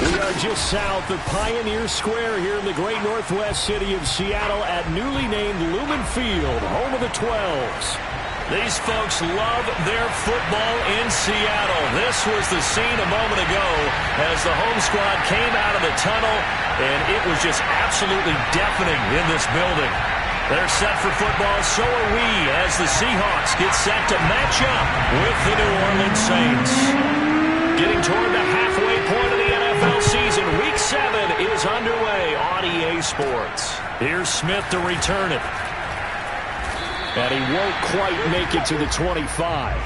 We are just south of Pioneer Square here in the great northwest city of Seattle at newly named Lumen Field, home of the 12s. These folks love their football in Seattle. This was the scene a moment ago as the home squad came out of the tunnel, and it was just absolutely deafening in this building. They're set for football, so are we, as the Seahawks get set to match up with the New Orleans Saints. Getting toward the halfway point of the NFL season, Week 7 is underway on EA Sports. Here's Smith to return it. And he won't quite make it to the 25.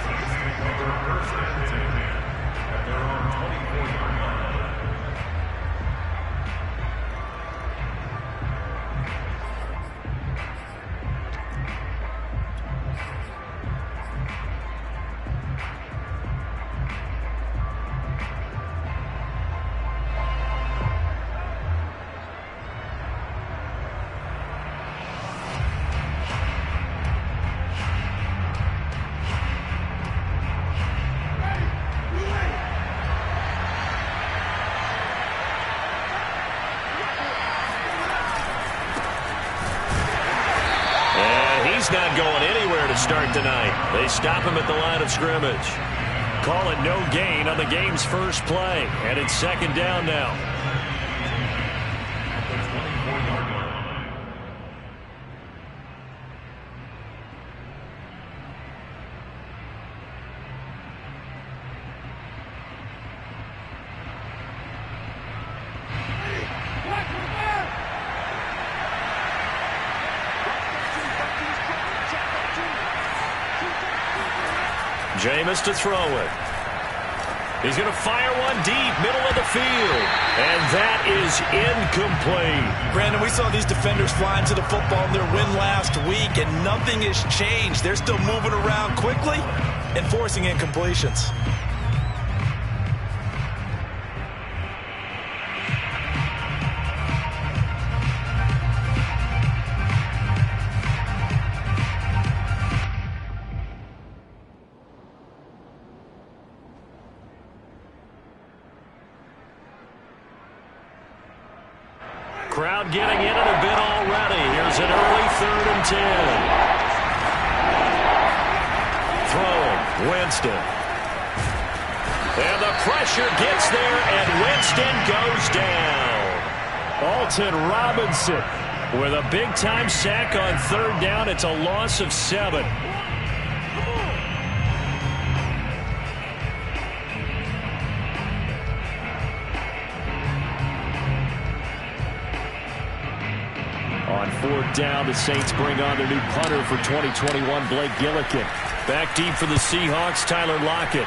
He's not going anywhere to start tonight. They stop him at the line of scrimmage. Call it no gain on the game's first play. And it's second down now. Jameis to throw it. He's going to fire one deep, middle of the field. And that is incomplete. Brandon, we saw these defenders flying to the football in their win last week, and nothing has changed. They're still moving around quickly and forcing incompletions. Crowd getting in it a bit already. Here's an early 3rd and 10. Throwing, Winston. And the pressure gets there, and Winston goes down. Alton Robinson with a big-time sack on 3rd down. It's a loss of 7. On 4th down, the Saints bring on their new punter for 2021, Blake Gillikin. Back deep for the Seahawks, Tyler Lockett.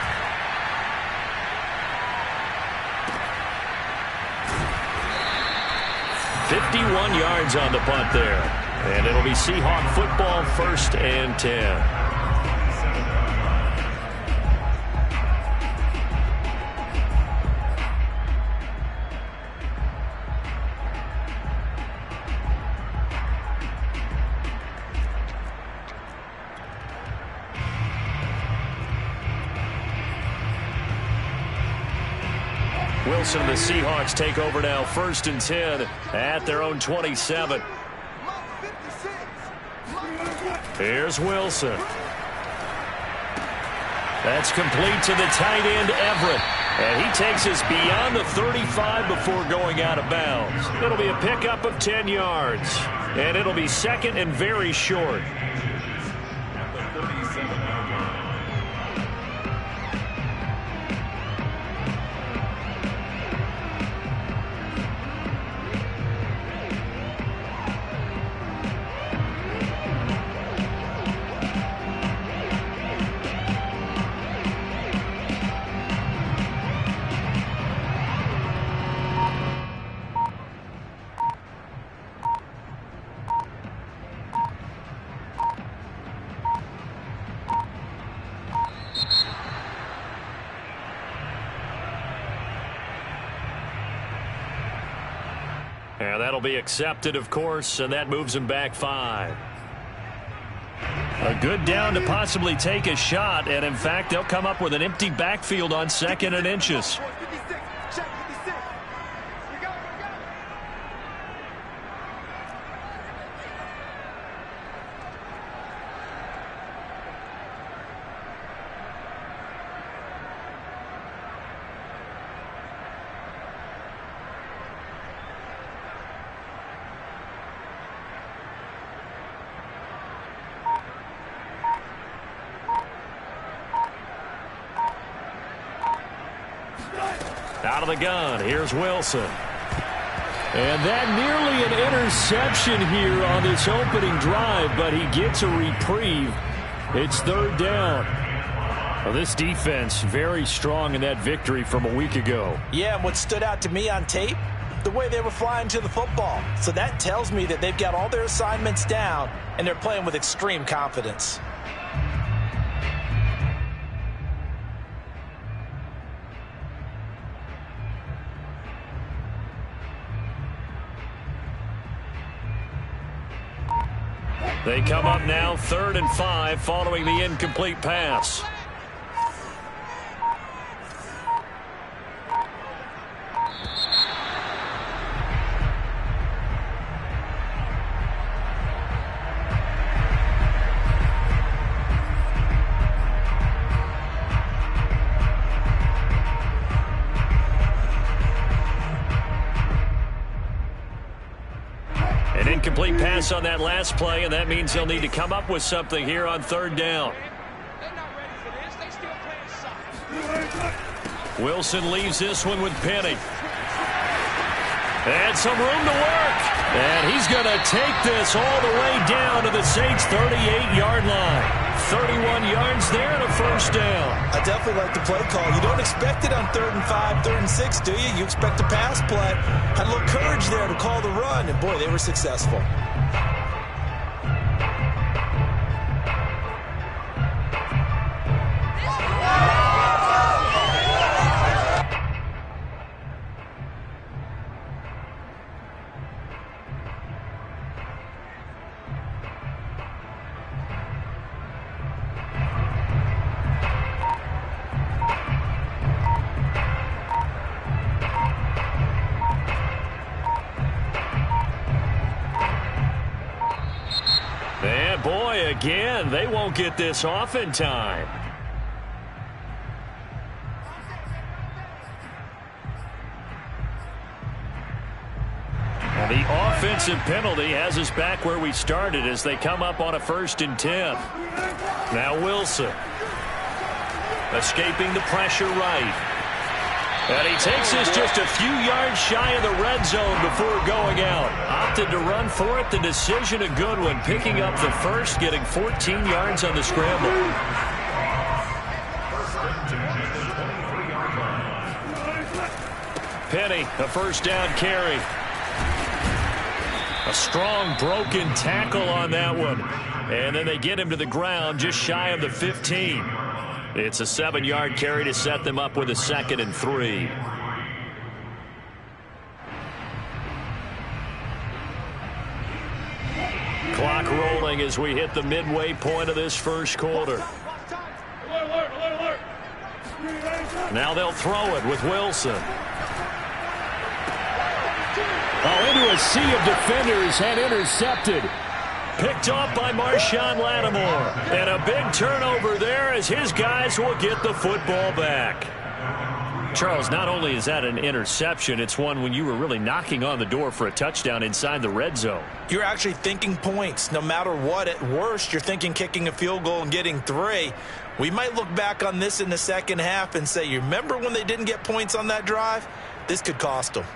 .51 yards on the punt there. And it'll be Seahawk football, 1st and 10. Wilson and the Seahawks take over now, 1st and 10 at their own 27. Here's Wilson. That's complete to the tight end, Everett. And he takes us beyond the 35 before going out of bounds. It'll be a pickup of 10 yards. And it'll be 2nd and very short. And that'll be accepted, of course, and that moves him back 5. A good down to possibly take a shot, and in fact, they'll come up with an empty backfield on 2nd and inches. Out of the gun, here's Wilson. And that nearly an interception here on this opening drive, but he gets a reprieve. It's third down. Well, this defense very strong in that victory from a week ago. Yeah, and what stood out to me on tape, the way they were flying to the football. So that tells me that they've got all their assignments down, and they're playing with extreme confidence. They come up now 3rd and 5 following the incomplete pass. An incomplete pass on that last play, and that means they'll need to come up with something here on 3rd down. Wilson leaves this one with Penny. And some room to work. And he's going to take this all the way down to the Saints' 38-yard line. 31 yards there and a first down. I definitely like the play call. You don't expect it on 3rd and 5, 3rd and 6, do you? You expect a pass play. Had a little courage there to call the run, and boy, they were successful. And boy, again, they won't get this off in time. And the offensive penalty has us back where we started as they come up on a 1st and 10. Now Wilson. Escaping the pressure right. And he takes this just a few yards shy of the red zone before going out. Opted to run for it. The decision a good one. Picking up the first, getting 14 yards on the scramble. Penny, a first down carry. A strong broken tackle on that one. And then they get him to the ground just shy of the 15. It's a 7-yard carry to set them up with a 2nd and 3. Clock rolling as we hit the midway point of this first quarter. Now they'll throw it with Wilson. Oh, into a sea of defenders and intercepted. Picked off by Marshawn Lattimore. And a big turnover there as his guys will get the football back. Charles, not only is that an interception, it's one when you were really knocking on the door for a touchdown inside the red zone. You're actually thinking points. No matter what, at worst, you're thinking kicking a field goal and getting 3. We might look back on this in the second half and say, you remember when they didn't get points on that drive? This could cost them.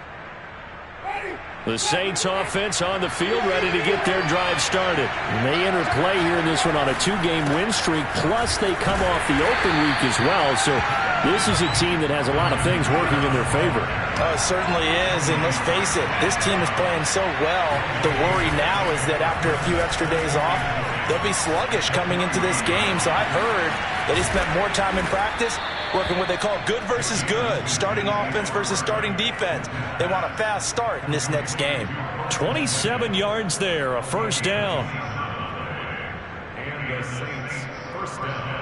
The Saints offense on the field, ready to get their drive started. And they enter play here in this one on a 2-game win streak, plus they come off the open week as well. So this is a team that has a lot of things working in their favor. Oh, it certainly is, and let's face it, this team is playing so well. The worry now is that after a few extra days off, they'll be sluggish coming into this game. So I've heard that he spent more time in practice working what they call good versus good, starting offense versus starting defense. They want a fast start in this next game. 27 yards there, a first down. And the Saints first down.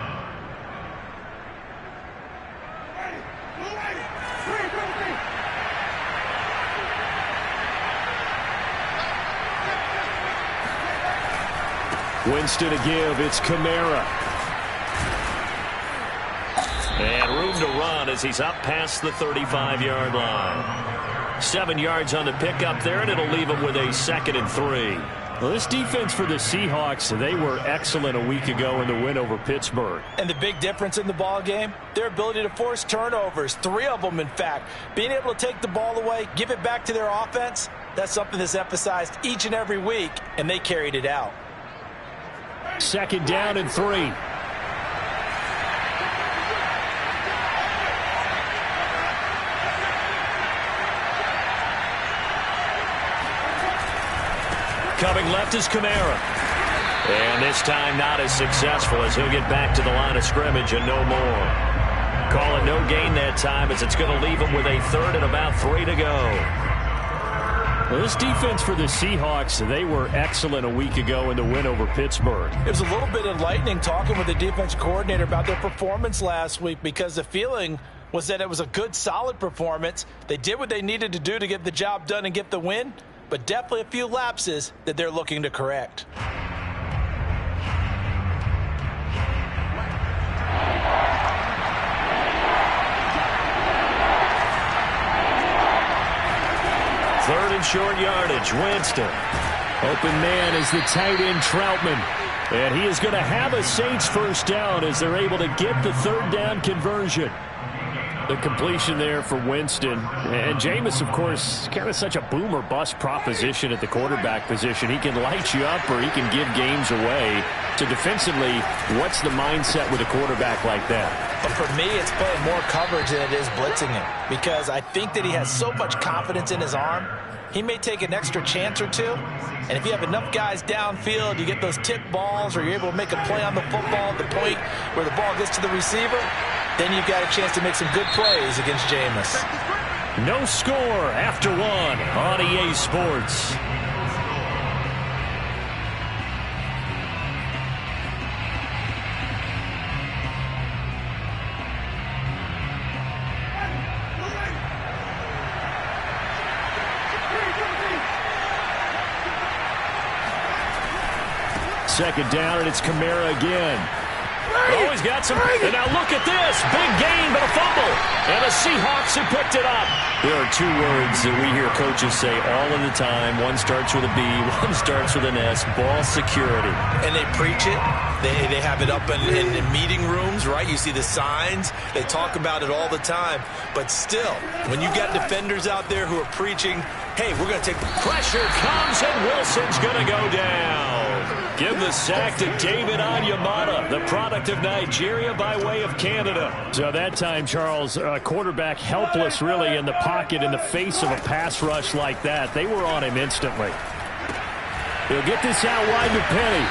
Winston to give. It's Kamara. And room to run as he's up past the 35-yard line. 7 yards on the pickup there, and it'll leave him with a 2nd and 3. Well, this defense for the Seahawks, they were excellent a week ago in the win over Pittsburgh. And the big difference in the ball game, their ability to force turnovers, 3 of them in fact. Being able to take the ball away, give it back to their offense, that's something that's emphasized each and every week, and they carried it out. 2nd down and 3. Coming left is Kamara. And this time not as successful as he'll get back to the line of scrimmage and no more. Call it no gain that time as it's going to leave him with a 3rd and about 3 to go. Well, this defense for the Seahawks, they were excellent a week ago in the win over Pittsburgh. It was a little bit enlightening talking with the defense coordinator about their performance last week because the feeling was that it was a good, solid performance. They did what they needed to do to get the job done and get the win, but definitely a few lapses that they're looking to correct. Third and short yardage, Winston. Open man is the tight end Troutman. And he is going to have a Saints first down as they're able to get the 3rd down conversion. The completion there for Winston. And Jameis, of course, kind of such a boom or bust proposition at the quarterback position. He can light you up or he can give games away. So defensively, what's the mindset with a quarterback like that? But for me, it's playing more coverage than it is blitzing him because I think that he has so much confidence in his arm. He may take an extra chance or two, and if you have enough guys downfield, you get those tip balls or you're able to make a play on the football at the point where the ball gets to the receiver, then you've got a chance to make some good plays against Jameis. No score after 1 on EA Sports. Second down, and it's Kamara again. Oh, he's got some. And now look at this. Big gain, but a fumble. And the Seahawks have picked it up. There are 2 words that we hear coaches say all of the time. One starts with a B, one starts with an S. Ball security. And they preach it. They have it up in meeting rooms, right? You see the signs. They talk about it all the time. But still, when you got defenders out there who are preaching, hey, we're going to take pressure comes, and Wilson's going to go down. Give the sack to David Onyemata, the product of Nigeria by way of Canada. So that time, Charles, quarterback helpless really in the pocket in the face of a pass rush like that. They were on him instantly. He'll get this out wide to Penny.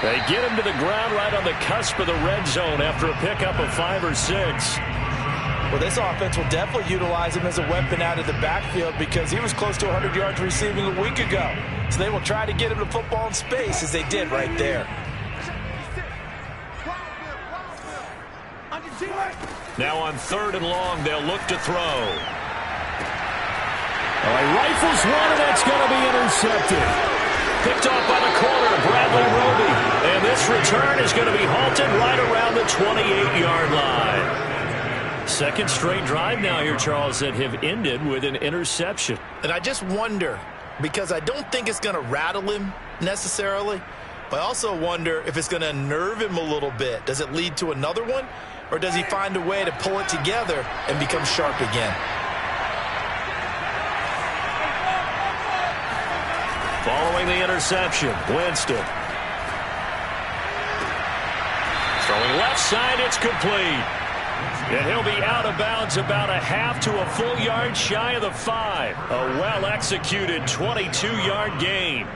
They get him to the ground right on the cusp of the red zone after a pickup of 5 or 6. Well, this offense will definitely utilize him as a weapon out of the backfield because he was close to 100 yards receiving a week ago. So they will try to get him the football in space as they did right there. Now on 3rd and long, they'll look to throw. He rifles one, and that's going to be intercepted. Picked off by the corner, Bradley Roby. And this return is going to be halted right around the 28-yard line. Second straight drive now here, Charles, that have ended with an interception. And I just wonder, because I don't think it's going to rattle him necessarily, but I also wonder if it's going to nerve him a little bit. Does it lead to another one, or does he find a way to pull it together and become sharp again? Following the interception, Winston. Throwing left side, it's complete. And he'll be out of bounds about a half to a full yard shy of the 5. A well-executed 22-yard gain.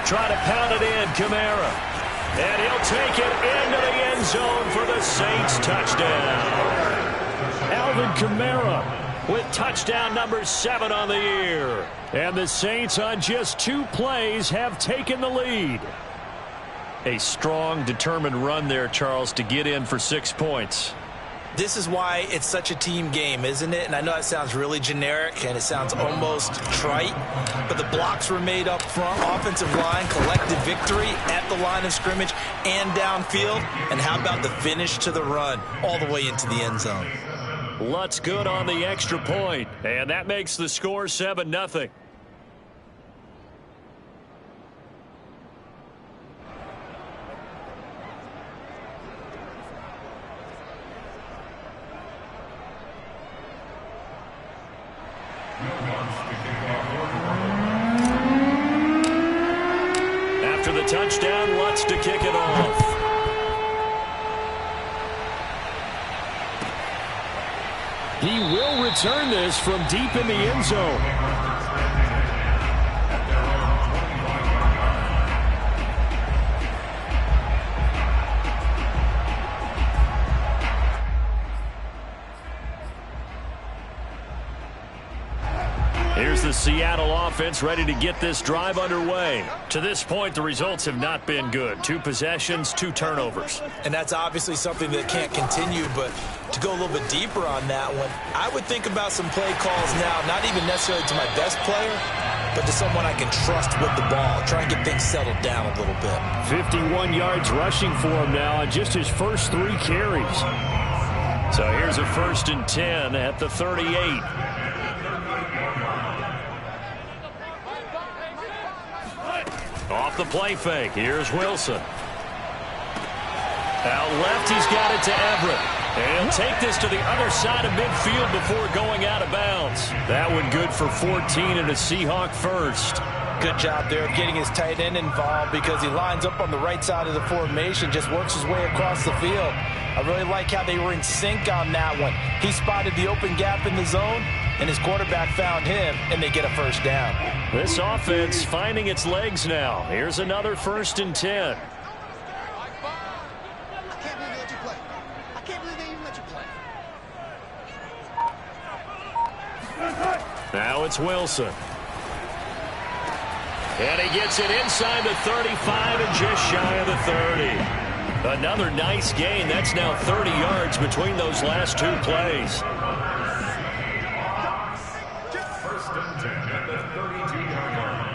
Try to pound it in, Kamara. And he'll take it into the end zone for the Saints touchdown. Alvin Kamara with touchdown number 7 on the year. And the Saints on just 2 plays have taken the lead. A strong, determined run there, Charles, to get in for 6 points. This is why it's such a team game, isn't it? And I know it sounds really generic and it sounds almost trite, but the blocks were made up front, offensive line, collective victory at the line of scrimmage and downfield. And how about the finish to the run all the way into the end zone? Lutz good on the extra point, and that makes the score 7-0. After the touchdown, Lutz to kick it off. He will return this from deep in the end zone. Here's the Seattle offense ready to get this drive underway. To this point, the results have not been good. 2 possessions, 2 turnovers. And that's obviously something that can't continue, but to go a little bit deeper on that one, I would think about some play calls now, not even necessarily to my best player, but to someone I can trust with the ball. Try and get things settled down a little bit. 51 yards rushing for him now on just his first 3 carries. So here's a 1st and 10 at the 38. Off the play fake. Here's Wilson. Out left, he's got it to Everett. And he'll take this to the other side of midfield before going out of bounds. That one good for 14 and a Seahawk first. Good job there of getting his tight end involved because he lines up on the right side of the formation, just works his way across the field. I really like how they were in sync on that one. He spotted the open gap in the zone, and his quarterback found him, and they get a first down. This offense finding its legs now. Here's another 1st and 10. Now it's Wilson. And he gets it inside the 35 and just shy of the 30. Another nice gain. That's now 30 yards between those last 2 plays. 1st and 10 at the 32-yard line.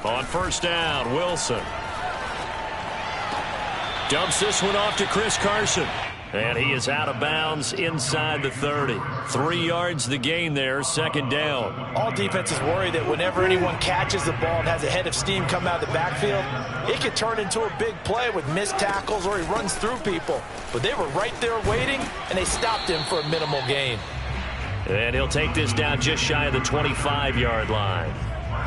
On 1st down, Wilson. Dumps this one off to Chris Carson. And he is out of bounds inside the 30. 3 yards the gain there, 2nd down. All defenses worry that whenever anyone catches the ball and has a head of steam come out of the backfield, it could turn into a big play with missed tackles or he runs through people. But they were right there waiting, and they stopped him for a minimal gain. And he'll take this down just shy of the 25-yard line.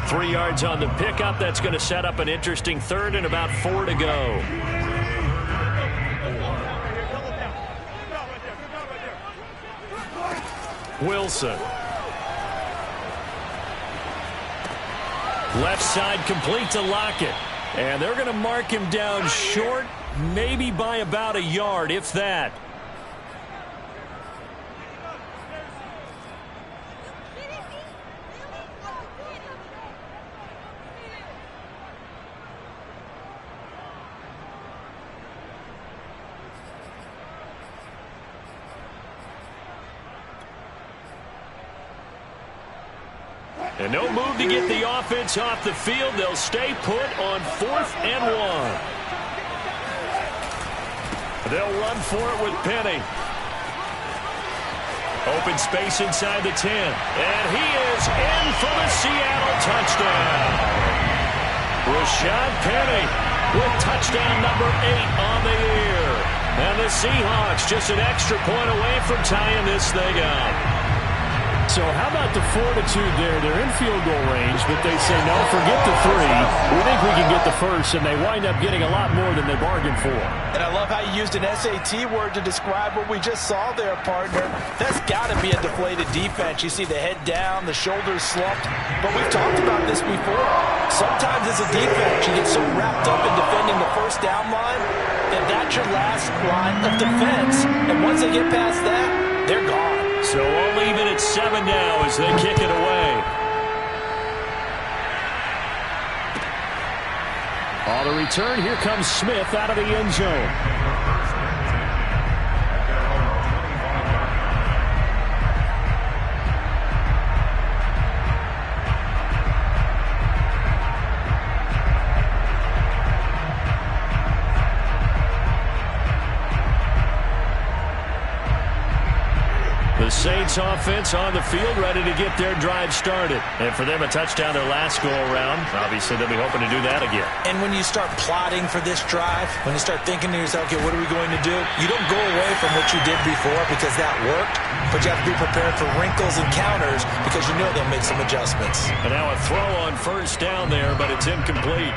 3 yards on the pickup. That's going to set up an interesting 3rd and about 4 to go. Wilson. Left side complete to Lockett. And they're going to mark him down short, maybe by about a yard, if that. And no move to get the offense off the field. They'll stay put on 4th and 1. They'll run for it with Penny. Open space inside the 10. And he is in for the Seattle touchdown. Rashad Penny with touchdown number 8 on the year. And the Seahawks just an extra point away from tying this thing up. So how about the fortitude there? They're in field goal range, but they say, no, forget the 3. We think we can get the first, and they wind up getting a lot more than they bargained for. And I love how you used an SAT word to describe what we just saw there, partner. That's got to be a deflated defense. You see the head down, the shoulders slumped. But we've talked about this before. Sometimes as a defense, you get so wrapped up in defending the first down line that that's your last line of defense. And once they get past that, they're gone. So we'll leave it at 7 now as they kick it away. On the return, here comes Smith out of the end zone. The Saints offense on the field ready to get their drive started. And for them, a touchdown their last go-around. Obviously, they'll be hoping to do that again. And when you start plotting for this drive, when you start thinking to yourself, okay, what are we going to do? You don't go away from what you did before because that worked, but you have to be prepared for wrinkles and counters because you know they'll make some adjustments. And now a throw on first down there, but it's incomplete.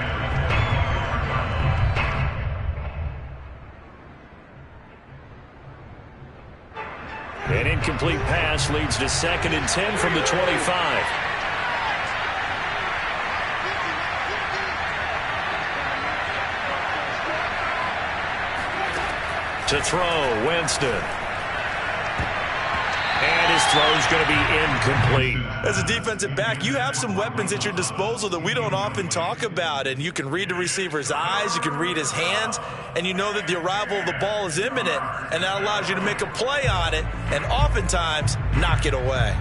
An incomplete pass leads to 2nd and 10 from the 25. To throw, Winston. And his throw is going to be incomplete. As a defensive back, you have some weapons at your disposal that we don't often talk about. And you can read the receiver's eyes, you can read his hands, and you know that the arrival of the ball is imminent. And that allows you to make a play on it and oftentimes knock it away.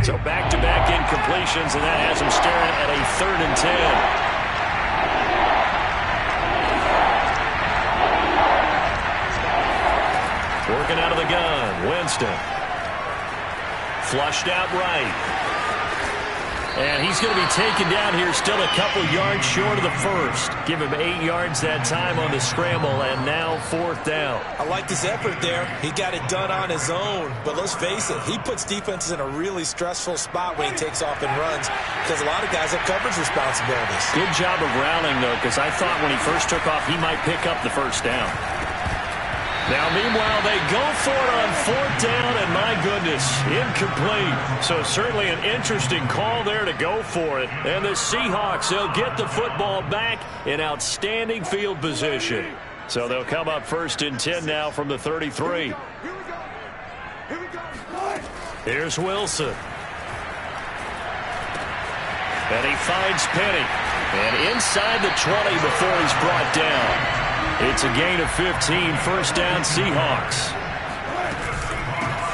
So back-to-back incompletions, and that has him staring at a 3rd and 10. Working out of the gun, Winston. Flushed out right. And he's going to be taken down here still a couple yards short of the first. Give him 8 yards that time on the scramble, and now 4th down. I like his effort there. He got it done on his own. But let's face it, he puts defenses in a really stressful spot when he takes off and runs because a lot of guys have coverage responsibilities. Good job of rallying, though, because I thought when he first took off, he might pick up the first down. Now, meanwhile, they go for it on 4th down, and my goodness, incomplete. So certainly an interesting call there to go for it. And the Seahawks, they'll get the football back in outstanding field position. So they'll come up 1st and 10 now from the 33. Here's Wilson. And he finds Penny. And inside the 20 before he's brought down. It's a gain of 15, 1st down Seahawks.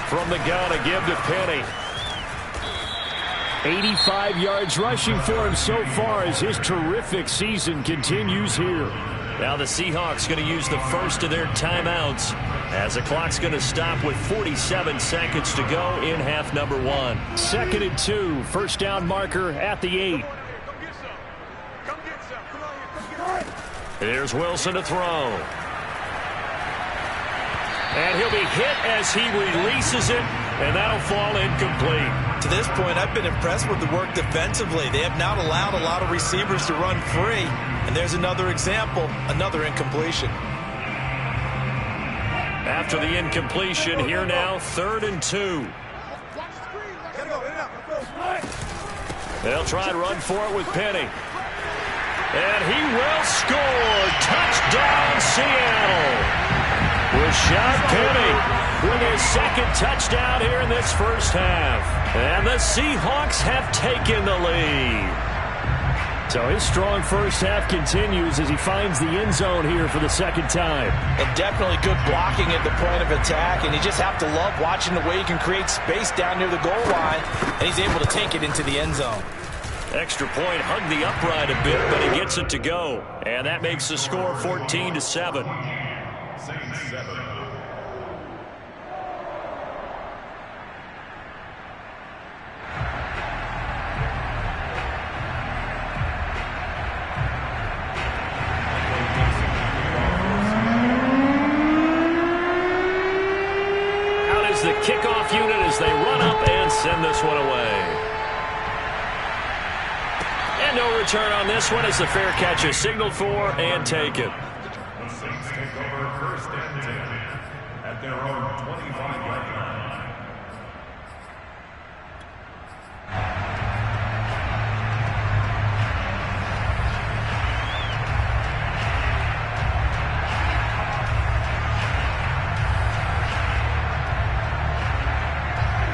From the gun, a give to Penny. 85 yards rushing for him so far as his terrific season continues here. Now the Seahawks going to use the first of their timeouts as the clock's going to stop with 47 seconds to go in half number 1. 2nd and 2, 1st down marker at the 8. Here's Wilson to throw. And he'll be hit as he releases it, and that'll fall incomplete. To this point, I've been impressed with the work defensively. They have not allowed a lot of receivers to run free. And there's another example, another incompletion. After the incompletion, here now, 3rd and 2. They'll try and run for it with Penny. And he will score. Touchdown, Seattle. Rashad Penny with his 2nd touchdown here in this first half. And the Seahawks have taken the lead. So his strong first half continues as he finds the end zone here for the 2nd time. And definitely good blocking at the point of attack. And you just have to love watching the way he can create space down near the goal line. And he's able to take it into the end zone. Extra point, hugged the upright a bit, but he gets it to go. And that makes the score 14-7. Saints 7. Out is the kickoff unit as they run up and send this one away. And no return on this one as the fair catch is signaled for and taken. The Saints take over 1st and 10 at their own 25-yard line.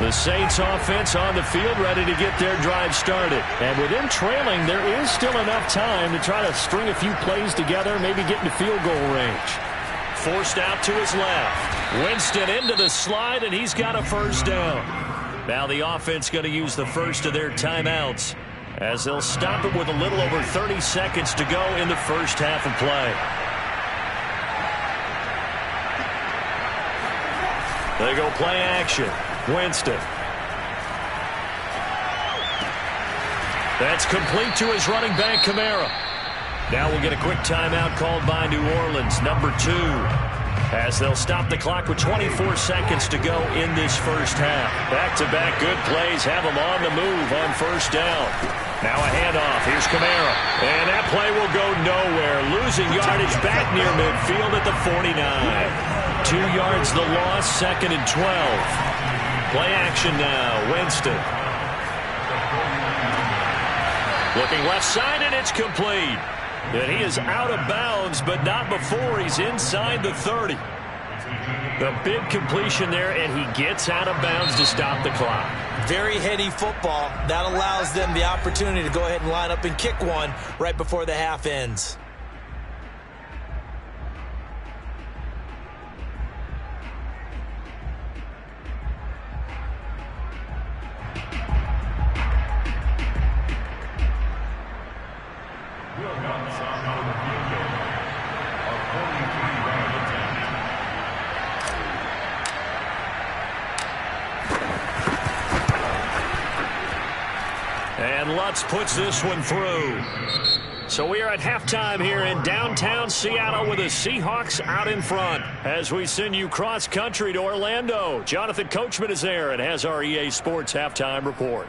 The Saints offense on the field ready to get their drive started. And with them trailing, there is still enough time to try to string a few plays together, maybe get into field goal range. Forced out to his left. Winston into the slide, and he's got a 1st down. Now the offense going to use the first of their timeouts as they'll stop it with a little over 30 seconds to go in the first half of play. They go play action. Winston. That's complete to his running back, Kamara. Now we'll get a quick timeout called by New Orleans, number 2, as they'll stop the clock with 24 seconds to go in this first half. Back-to-back good plays have them on the move on first down. Now a handoff. Here's Kamara. And that play will go nowhere. Losing yardage back near midfield at the 49. 2 yards the loss, 2nd and 12. Play action now. Winston. Looking left side, and it's complete. And he is out of bounds, but not before he's inside the 30. The big completion there, and he gets out of bounds to stop the clock. Very heady football. That allows them the opportunity to go ahead and line up and kick one right before the half ends. And Lutz puts this one through. So we are at halftime here in downtown Seattle with the Seahawks out in front. As we send you cross-country to Orlando, Jonathan Coachman is there and has our EA Sports halftime report.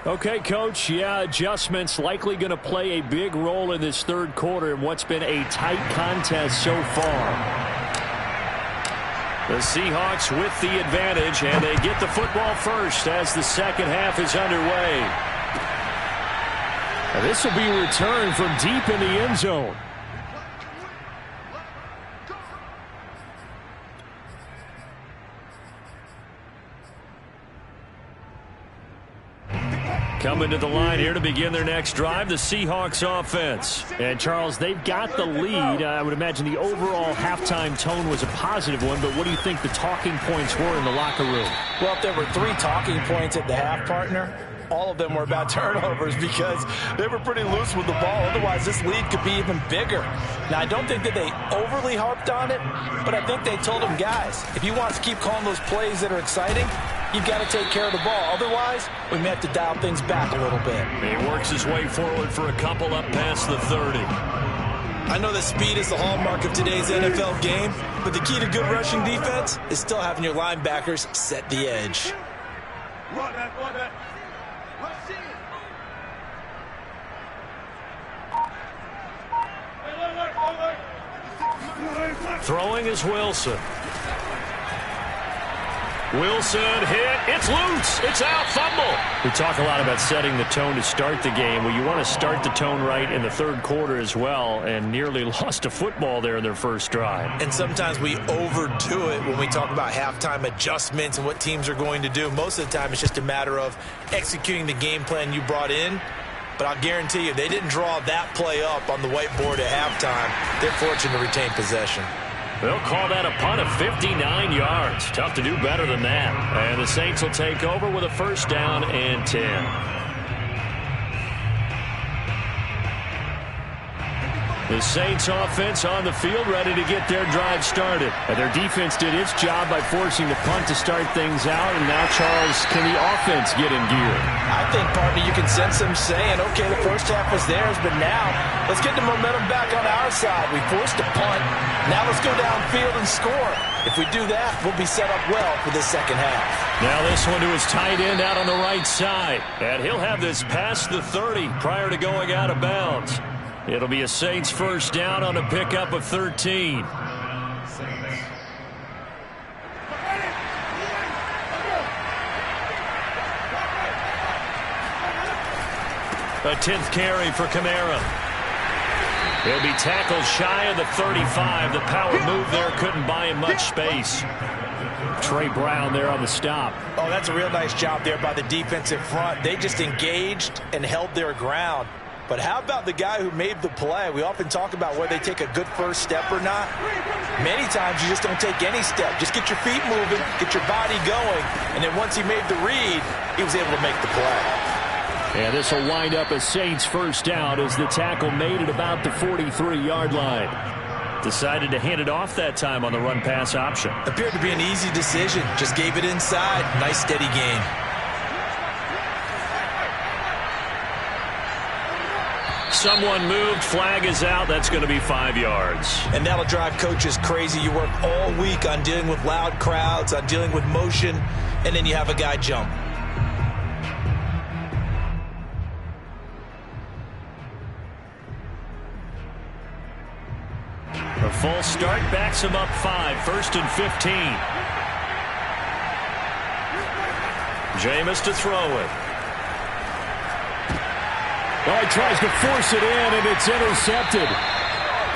Okay, Coach, yeah, adjustments likely going to play a big role in this third quarter in what's been a tight contest so far. The Seahawks with the advantage, and they get the football first as the second half is underway. Now, this will be a return from deep in the end zone. Coming to the line here to begin their next drive, the Seahawks offense. And, Charles, they've got the lead. I would imagine the overall halftime tone was a positive one, but what do you think the talking points were in the locker room? Well, if there were 3 talking points at the half, partner, all of them were about turnovers because they were pretty loose with the ball. Otherwise, this lead could be even bigger. Now, I don't think that they overly harped on it, but I think they told them, guys, if you want to keep calling those plays that are exciting, you've got to take care of the ball. Otherwise, we may have to dial things back a little bit. He works his way forward for a couple up past the 30. I know that speed is the hallmark of today's NFL game, but the key to good rushing defense is still having your linebackers set the edge. Throwing is Wilson. Wilson hit. It's loose. It's out. Fumble. We talk a lot about setting the tone to start the game. Well, you want to start the tone right in the third quarter as well, and nearly lost a football there in their first drive. And sometimes we overdo it when we talk about halftime adjustments and what teams are going to do. Most of the time, it's just a matter of executing the game plan you brought in. But I'll guarantee you, they didn't draw that play up on the whiteboard at halftime. They're fortunate to retain possession. They'll call that a punt of 59 yards. Tough to do better than that. And the Saints will take over with a first down and 10. The Saints offense on the field ready to get their drive started. And their defense did its job by forcing the punt to start things out. And now, Charles, can the offense get in gear? I think, partner, you can sense them saying, okay, the first half was theirs, but now let's get the momentum back on our side. We forced a punt. Now let's go downfield and score. If we do that, we'll be set up well for the second half. Now this one to his tight end out on the right side. And he'll have this past the 30 prior to going out of bounds. It'll be a Saints first down on a pickup of 13. A 10th carry for Kamara. He'll be tackled shy of the 35. The power move there couldn't buy him much space. Trey Brown there on the stop. Oh, that's a real nice job there by the defensive front. They just engaged and held their ground. But how about the guy who made the play? We often talk about whether they take a good first step or not. Many times you just don't take any step. Just get your feet moving, get your body going, and then once he made the read, he was able to make the play. And this will wind up a Saints first down as the tackle made it about the 43-yard line. Decided to hand it off that time on the run-pass option. Appeared to be an easy decision. Just gave it inside. Nice steady gain. Someone moved. Flag is out. That's going to be 5 yards. And that'll drive coaches crazy. You work all week on dealing with loud crowds, on dealing with motion, and then you have a guy jump. A full start backs him up 5. 1st and 15. Jameis to throw it. Oh, he tries to force it in, and it's intercepted.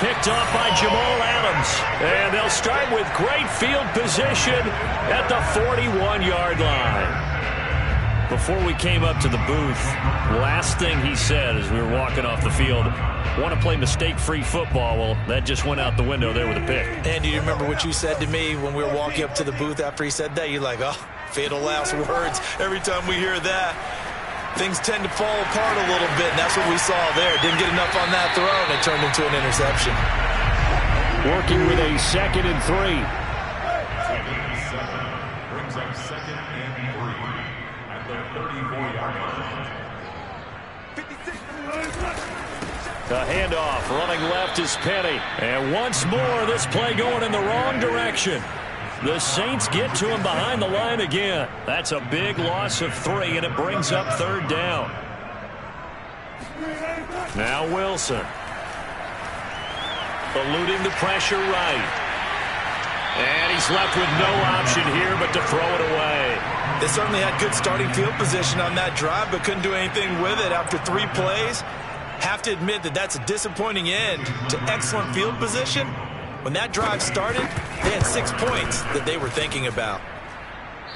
Picked off by Jamal Adams. And they'll start with great field position at the 41-yard line. Before we came up to the booth, last thing he said as we were walking off the field, want to play mistake-free football. Well, that just went out the window there with a pick. And do you remember what you said to me when we were walking up to the booth after he said that? You're like, oh, fatal last words. Every time we hear that, things tend to fall apart a little bit, and that's what we saw there. Didn't get enough on that throw, and it turned into an interception. Working with a 2nd and 3. Brings up 2nd and 3 at the 34-yard line. The handoff, running left is Penny. And once more, this play going in the wrong direction. The Saints get to him behind the line again. That's a big loss of 3, and it brings up 3rd down. Now Wilson. Eluding the pressure right. And he's left with no option here but to throw it away. They certainly had good starting field position on that drive, but couldn't do anything with it after 3 plays. Have to admit that that's a disappointing end to excellent field position. When that drive started, they had 6 points that they were thinking about.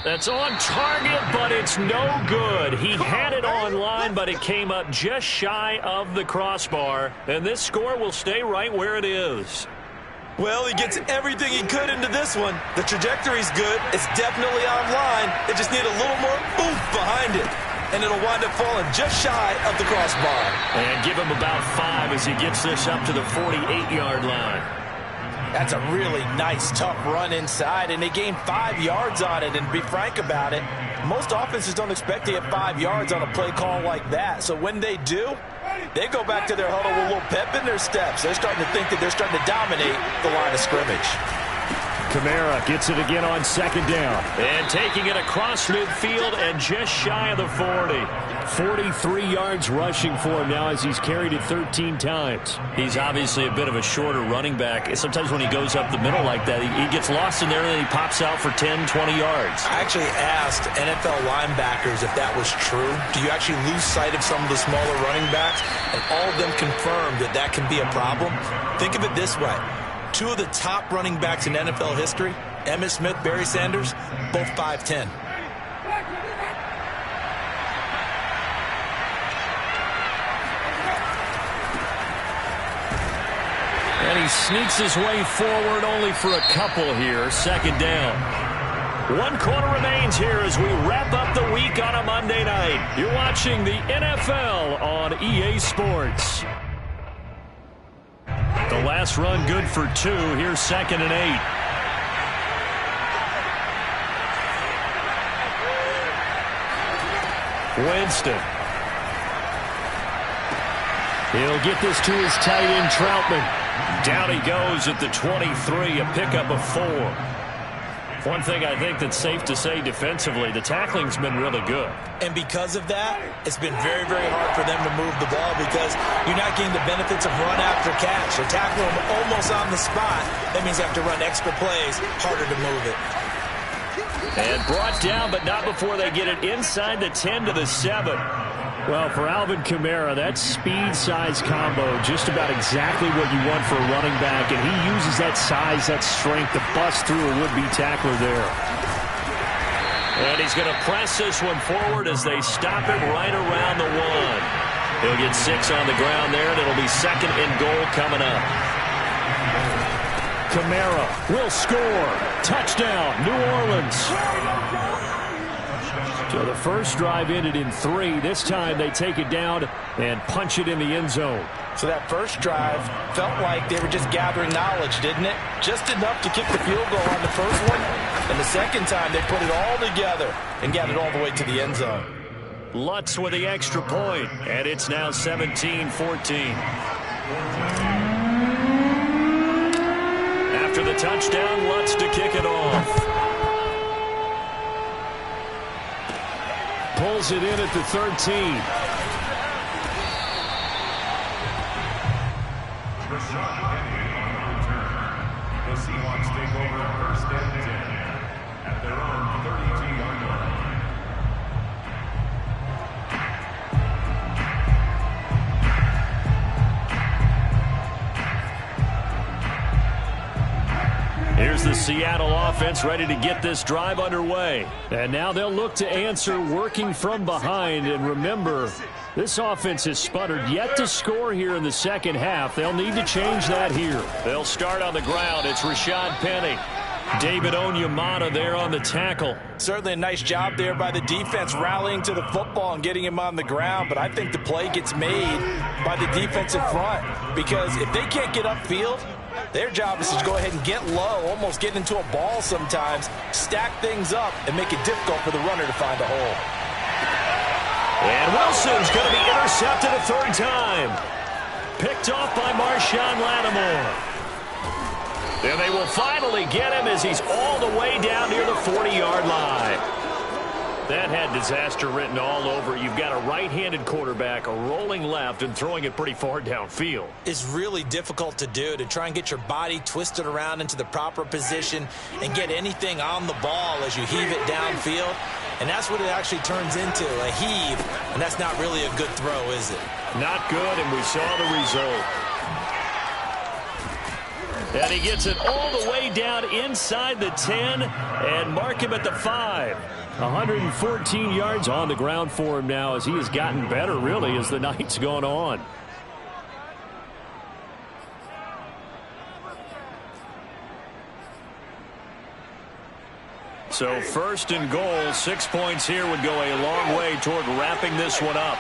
That's on target, but it's no good. He had it on line, but it came up just shy of the crossbar. And this score will stay right where it is. Well, he gets everything he could into this one. The trajectory's good. It's definitely on line. They just need a little more oomph behind it. And it'll wind up falling just shy of the crossbar. And give him about 5 as he gets this up to the 48-yard line. That's a really nice, tough run inside, and they gained 5 yards on it. And to be frank about it, most offenses don't expect to get 5 yards on a play call like that. So when they do, they go back to their huddle with a little pep in their steps. They're starting to think that they're starting to dominate the line of scrimmage. Kamara gets it again on 2nd down. And taking it across midfield and just shy of the 40. 43 yards rushing for him now as he's carried it 13 times. He's obviously a bit of a shorter running back. Sometimes when he goes up the middle like that, he gets lost in there and then he pops out for 10, 20 yards. I actually asked NFL linebackers if that was true. Do you actually lose sight of some of the smaller running backs? And all of them confirmed that that can be a problem. Think of it this way. 2 of the top running backs in NFL history, Emmitt Smith, Barry Sanders, both 5'10". And he sneaks his way forward only for a couple here. 2nd down. 1 quarter remains here as we wrap up the week on a Monday night. You're watching the NFL on EA Sports. The last run good for 2. Here's 2nd and 8. Winston. He'll get this to his tight end, Troutman. Down he goes at the 23, a pickup of 4. One thing I think that's safe to say defensively, the tackling's been really good. And because of that, it's been very, very hard for them to move the ball because you're not getting the benefits of run after catch. They're tackling them almost on the spot. That means they have to run extra plays, harder to move it. And brought down, but not before they get it inside the 10 to the 7. Well, for Alvin Kamara, that speed-size combo, just about exactly what you want for a running back, and he uses that size, that strength to bust through a would-be tackler there. And he's going to press this one forward as they stop it right around the 1. He'll get 6 on the ground there, and it'll be 2nd and goal coming up. Kamara will score. Touchdown, New Orleans. So the first drive ended in 3. This time they take it down and punch it in the end zone. So that first drive felt like they were just gathering knowledge, didn't it? Just enough to kick the field goal on the first one. And the second time they put it all together and got it all the way to the end zone. Lutz with the extra point, and it's now 17-14. After the touchdown, Lutz to kick it off. Pulls it in at the 13. Rashad Penny on the return. The Seahawks take over 1st and 10 at their own 32-yard line. Here's the Seattle offense ready to get this drive underway. And now they'll look to answer working from behind. And remember, this offense has sputtered yet to score here in the second half. They'll need to change that here. They'll start on the ground. It's Rashad Penny. David Onyemata there on the tackle. Certainly a nice job there by the defense rallying to the football and getting him on the ground. But I think the play gets made by the defensive front. Because if they can't get upfield, their job is to go ahead and get low, almost get into a ball sometimes, stack things up, and make it difficult for the runner to find a hole. And Wilson's going to be intercepted a 3rd time. Picked off by Marshawn Lattimore. And they will finally get him as he's all the way down near the 40-yard line. That had disaster written all over. You've got a right-handed quarterback rolling left and throwing it pretty far downfield. It's really difficult to do, to try and get your body twisted around into the proper position and get anything on the ball as you heave it downfield. And that's what it actually turns into, a heave. And that's not really a good throw, is it? Not good, and we saw the result. And he gets it all the way down inside the 10 and mark him at the 5. 114 yards on the ground for him now as he has gotten better, really, as the night's gone on. So 1st and goal, 6 points here would go a long way toward wrapping this one up.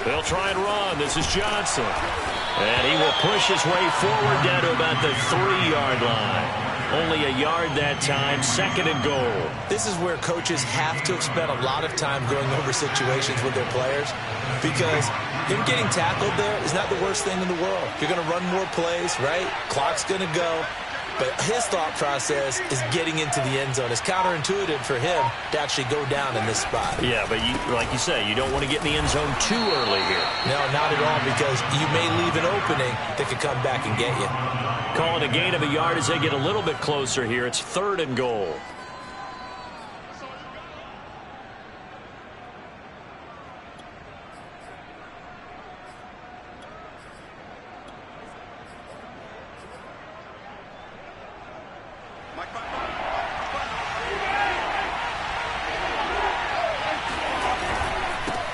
They'll try and run. This is Johnson. And he will push his way forward down to about the 3-yard line. Only a yard that time, 2nd and goal. This is where coaches have to spend a lot of time going over situations with their players, because him getting tackled there is not the worst thing in the world. You're going to run more plays, right? Clock's going to go. But his thought process is getting into the end zone. It's counterintuitive for him to actually go down in this spot. Yeah, but like you say, you don't want to get in the end zone too early here. No, not at all, because you may leave an opening that could come back and get you. Calling a gain of a yard as they get a little bit closer here. It's 3rd and goal.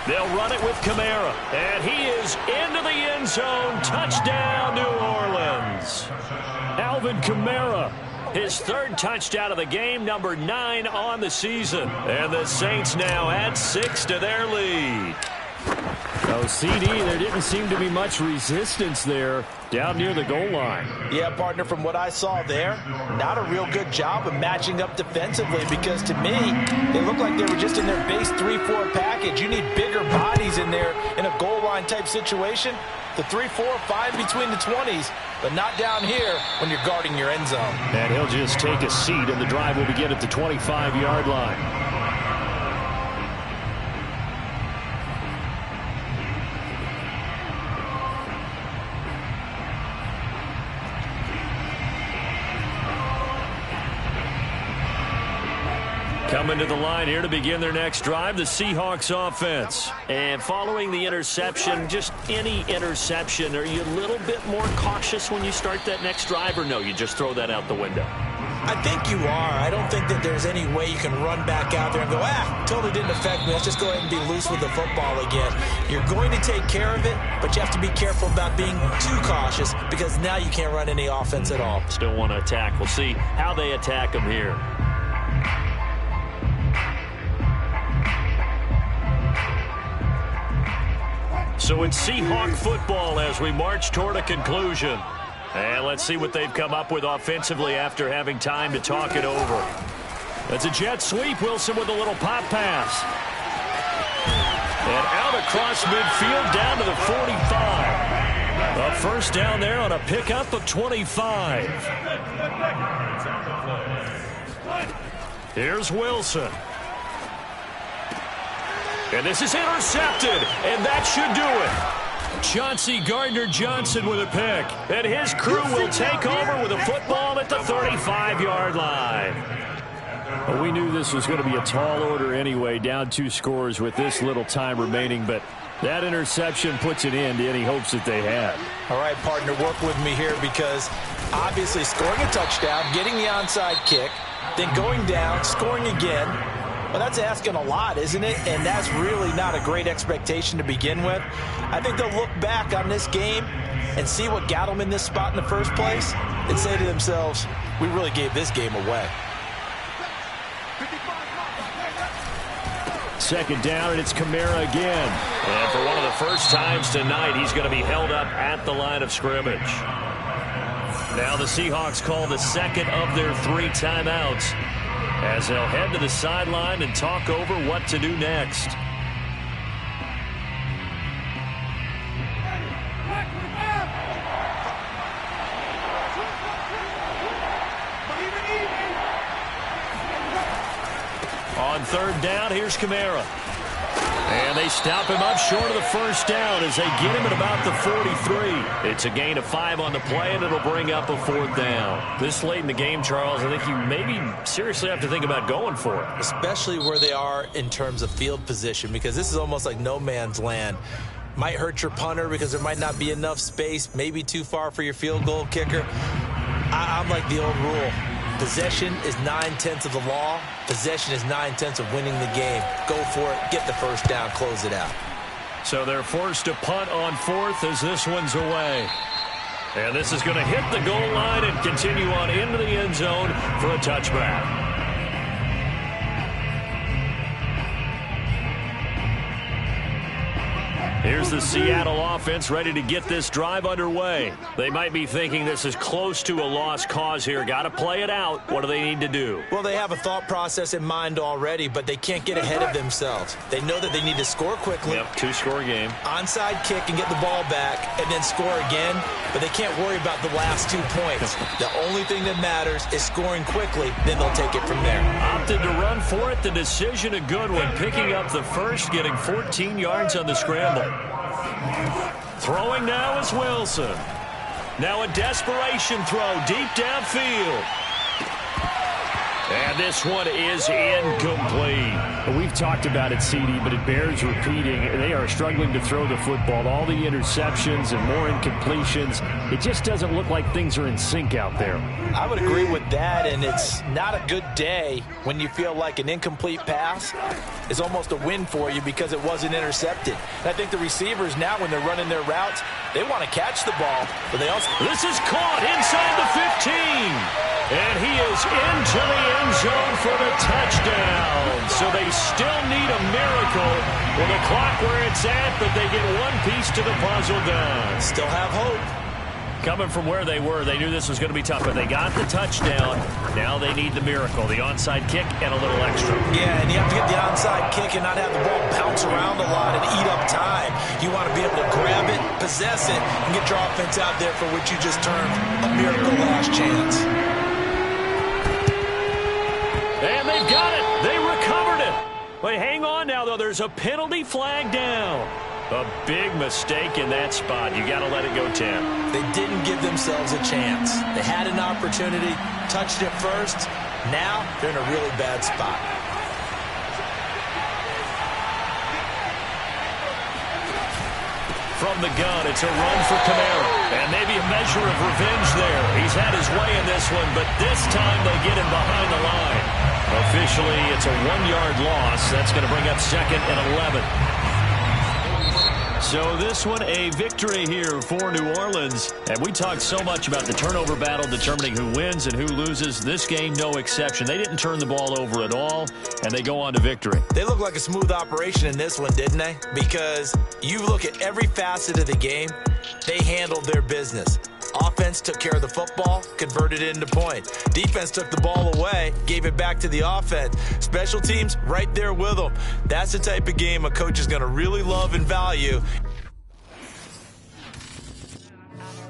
They'll run it with Kamara, and he is into the end zone. Touchdown, New Orleans. Alvin Kamara, his 3rd touchdown of the game, number 9 on the season. And the Saints now add 6 to their lead. Oh, CD, there didn't seem to be much resistance there down near the goal line. Yeah, partner, from what I saw there, not a real good job of matching up defensively, because to me, they looked like they were just in their base 3-4 package. You need bigger bodies in there in a goal line type situation. The 3-4, 5 between the 20s, but not down here when you're guarding your end zone. And he'll just take a seat, and the drive will begin at the 25-yard line. Coming to the line here to begin their next drive, the Seahawks offense. And following the interception, just any interception, are you a little bit more cautious when you start that next drive, or no, you just throw that out the window? I think you are. I don't think that there's any way you can run back out there and go, totally didn't affect me. Let's just go ahead and be loose with the football again. You're going to take care of it, but you have to be careful about being too cautious because now you can't run any offense at all. Still want to attack. We'll see how they attack them here. So it's Seahawk football as we march toward a conclusion. And let's see what they've come up with offensively after having time to talk it over. That's a jet sweep. Wilson with a little pop pass. And out across midfield down to the 45. A first down there on a pickup of 25. Here's Wilson. And this is intercepted, and that should do it. Chauncey Gardner-Johnson with a pick. And his crew will take over with a football at the 35-yard line. Well, we knew this was going to be a tall order anyway, down 2 scores with this little time remaining, but that interception puts an end to any hopes that they had. All right, partner, work with me here because obviously scoring a touchdown, getting the onside kick, then going down, scoring again. Well, that's asking a lot, isn't it? And that's really not a great expectation to begin with. I think they'll look back on this game and see what got them in this spot in the first place and say to themselves, we really gave this game away. Second down, and it's Kamara again. And for one of the first times tonight, he's going to be held up at the line of scrimmage. Now the Seahawks call the second of their 3 timeouts, as they'll head to the sideline and talk over what to do next. On third down, here's Kamara. And they stop him up short of the first down as they get him at about the 43. It's a gain of 5 on the play, and it'll bring up a 4th down. This late in the game, Charles, I think you maybe seriously have to think about going for it. Especially where they are in terms of field position, because this is almost like no man's land. Might hurt your punter because there might not be enough space, maybe too far for your field goal kicker. I'm like the old rule. Possession is 9/10 of the law. Possession is 9/10 of winning the game. Go for it. Get the first down. Close it out. So they're forced to punt on 4th as this one's away. And this is going to hit the goal line and continue on into the end zone for a touchback. Here's the Seattle offense ready to get this drive underway. They might be thinking this is close to a lost cause here. Got to play it out. What do they need to do? Well, they have a thought process in mind already, but they can't get ahead of themselves. They know that they need to score quickly. Yep, 2-score game. Onside kick and get the ball back and then score again, but they can't worry about the last 2 points. The only thing that matters is scoring quickly, then they'll take it from there. Opted to run for it. The decision a good one. Picking up the first, getting 14 yards on the scramble. Throwing now is Wilson. Now a desperation throw deep downfield. And this one is incomplete. We've talked about it, CD, but it bears repeating. They are struggling to throw the football. All the interceptions and more incompletions. It just doesn't look like things are in sync out there. I would agree with that, and it's not a good day when you feel like an incomplete pass is almost a win for you because it wasn't intercepted. And I think the receivers now, when they're running their routes, they want to catch the ball, but they also... This is caught inside the 15. And he is into the end zone for the touchdown. So they still need a miracle with the clock where it's at, but they get one piece to the puzzle done. Still have hope. Coming from where they were, they knew this was going to be tough, but they got the touchdown. Now they need the miracle, the onside kick and a little extra. Yeah, and you have to get the onside kick and not have the ball bounce around a lot and eat up time. You want to be able to grab it, possess it, and get your offense out there for what you just termed a miracle last chance. And they've got it. They recovered it. But hang on now, though. There's a penalty flag down. A big mistake in that spot. You got to let it go, Tim. They didn't give themselves a chance. They had an opportunity, touched it first. Now they're in a really bad spot. from the gun. It's a run for Kamara. And maybe a measure of revenge there. He's had his way in this one, but this time they get him behind the line. Officially, it's a 1-yard loss. That's going to bring up 2nd and 11. So this one, a victory here for New Orleans. And we talked so much about the turnover battle determining who wins and who loses. This game, no exception. They didn't turn the ball over at all, and they go on to victory. They look like a smooth operation in this one, didn't they? Because you look at every facet of the game, they handled their business. Offense took care of the football, converted it into points. Defense took the ball away, gave it back to the offense. Special teams, right there with them. That's the type of game a coach is going to really love and value